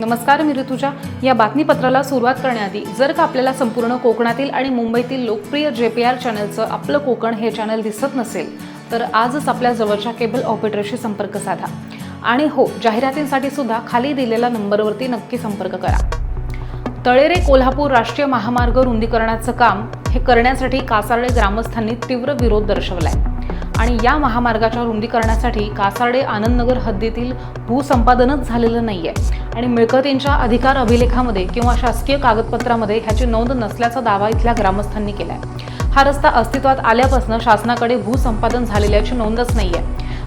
नमस्कार, मी ऋतुजा. या बातमीपत्राला सुरुवात करण्याआधी जर का आपल्याला संपूर्ण कोकणातील आणि मुंबईतील लोकप्रिय JPR चॅनलचं आपलं कोकण हे चॅनल दिसत नसेल तर आजच आपल्या जवळच्या केबल ऑपरेटरशी संपर्क साधा. आणि हो, जाहिरातींसाठी सुद्धा खाली दिलेल्या नंबरवरती नक्की संपर्क करा. तळेरे कोल्हापूर राष्ट्रीय महामार्ग रुंदीकरणाचं काम हे करण्यासाठी कासार्डे ग्रामस्थांनी तीव्र विरोध दर्शवलाय. आणि या महामार्गाच्या रुंदीकरणासाठी कासार्डे आनंदनगर हद्दीतील भूसंपादनच झालेलं नाहीये आणि मिळकतींच्या अधिकार अभिलेखामध्ये किंवा शासकीय कागदपत्रामध्ये ह्याची नोंद नसल्याचा दावा इथल्या ग्रामस्थांनी केलाय. हा रस्ता अस्तित्वात आल्यापासून शासनाकडे भूसंपादन झालेल्याची नोंदच नाहीये.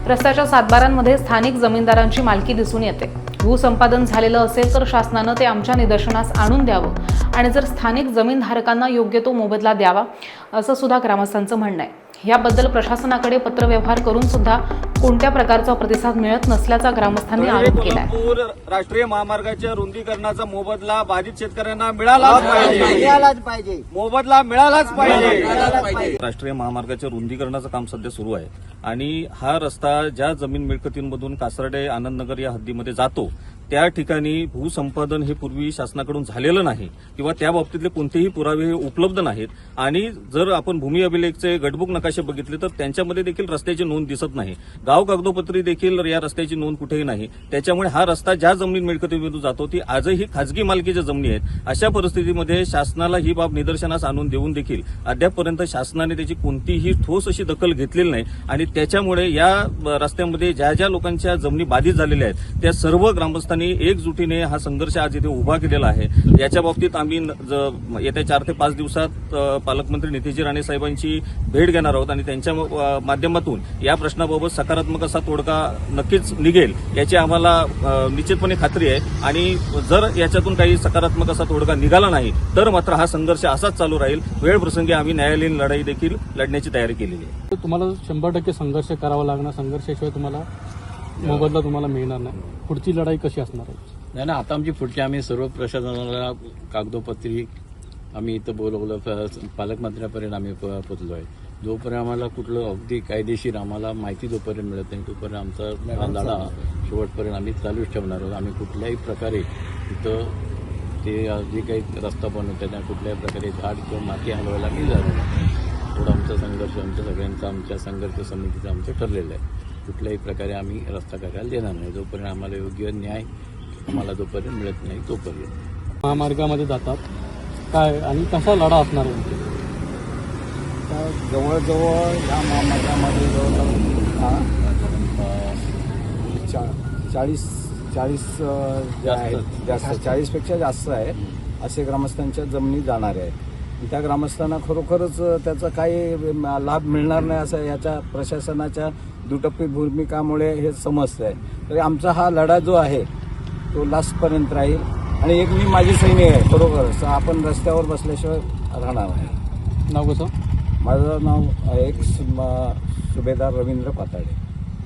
रस्त्याच्या सातबारांमध्ये स्थानिक जमीनदारांची मालकी दिसून येते. भूसंपादन झालेलं असेल तर शासनानं ते आमच्या निदर्शनास आणून द्यावं आणि जर स्थानिक जमीनधारकांना योग्य तो मोबदला द्यावा असं सुद्धा ग्रामस्थांचं म्हणणं आहे. याबद्दल प्रशासनाकडे पत्रव्यवहार करून सुद्धा कोणत्या प्रकारचा प्रतिसाद मिळत नसल्याचा ग्रामस्थांनी आरोप केलाय. राष्ट्रीय महामार्गाच्या रुंदीकरणाचा मोबदला बाधित शेतकऱ्यांना मिळालाच पाहिजे. मोबदला मिळालाच पाहिजे. राष्ट्रीय महामार्गाच्या रुंदीकरणाचं काम सध्या सुरू आहे आणि हा रस्ता ज्या जमीन मिळकतींमधून कासार्डे आनंदनगर या हद्दीमध्ये जातो त्या ठिकाणी भूसंपादन हे पूर्वी शासनाकडून झालेलं नाही किंवा त्या बाबतीतले कोणतेही पुरावे हे उपलब्ध नाहीत. आणि जर आपण भूमी अभिलेखचे गटबुक नकाशे बघितले तर त्यांच्यामध्ये देखील रस्त्याची नोंद दिसत नाही. गाव कागदोपत्री देखील या रस्त्याची नोंद कुठेही नाही. त्याच्यामुळे हा रस्ता ज्या जमीन मिळकतीमधून जातो ती आजही खाजगी मालकीच्या जमिनी आहेत. अशा परिस्थितीमध्ये शासनाला ही बाब निदर्शनास आणून देऊन देखील अद्यापपर्यंत शासनाने त्याची कोणतीही ठोस अशी दखल घेतलेली नाही. आणि त्याच्यामुळे या रस्त्यामध्ये ज्या ज्या लोकांच्या जमिनी बाधित झालेल्या आहेत त्या सर्व ग्रामस्थांनी एकजुटीने हा संघर्ष आज इथे उभा केलेला आहे. याच्या बाबतीत आम्ही येत्या 4 ते 5 दिवसात पालकमंत्री नितेशजी राणे साहेबांची भेट घेणार आहोत आणि त्यांच्या माध्यमातून या प्रश्नाबाबत सकारात्मक असा तोडगा नक्कीच निघेल याची आम्हाला निश्चितपणे खात्री आहे. आणि जर याच्यातून काही सकारात्मक असा तोडगा निघाला नाही तर मात्र हा संघर्ष असाच चालू राहील. वेळ प्रसंगी आम्ही न्यायालयीन लढाई देखील लढण्याची तयारी केलेली आहे. तुम्हाला 100% संघर्ष करावा लागणार. संघर्षाशिवाय तुम्हाला मोबदला तुम्हाला मिळणार नाही. पुढची लढाई कशी असणार आहे? नाही, आता आमची पुढची आम्ही सर्व प्रशासनाला कागदोपत्री आम्ही इथं बोलवलं, पालकमंत्र्यापर्यंत आम्ही पोचलो आहे. जोपर्यंत आम्हाला कुठलं अगदी कायदेशीर आम्हाला माहिती जोपर्यंत मिळत नाही तोपर्यंत आमचा लढा शेवटपर्यंत आम्ही चालूच ठेवणार आहोत. आम्ही कुठल्याही प्रकारे इथं ते जे काही रस्ता बनवतात त्या कुठल्याही प्रकारे झाड किंवा माती हलवायला मी जाणार नाही. थोडा आमचा संघर्ष आमच्या सगळ्यांचा आमच्या संघर्ष समितीचं आमचं ठरलेलं आहे. कुठल्याही प्रकारे आम्ही रस्ता करायला देणार नाही जोपर्यंत आम्हाला योग्य न्याय आम्हाला जोपर्यंत मिळत नाही तोपर्यंत. महामार्गामध्ये जातात काय आणि कसा लढा असणार आहे? जवळजवळ या महामार्गामध्ये चाळीस जे आहेत जास्त 40पेक्षा जास्त आहे असे ग्रामस्थांच्या जमिनी जाणारे आहेत. त्या ग्रामस्थांना खरोखरच त्याचा काही लाभ मिळणार नाही असं याच्या प्रशासनाच्या दुटप्पी भूमिकामुळे हे समजतंय. तरी आमचा हा लढा जो आहे तो लास्टपर्यंत राहील. आणि एक मी माझी सैनिक आहे खरोखरच. आपण रस्त्यावर बसल्याशिवाय राहणार नाही. नाव कसं? माझं नाव एक सुभेदार रवींद्र पाताडे.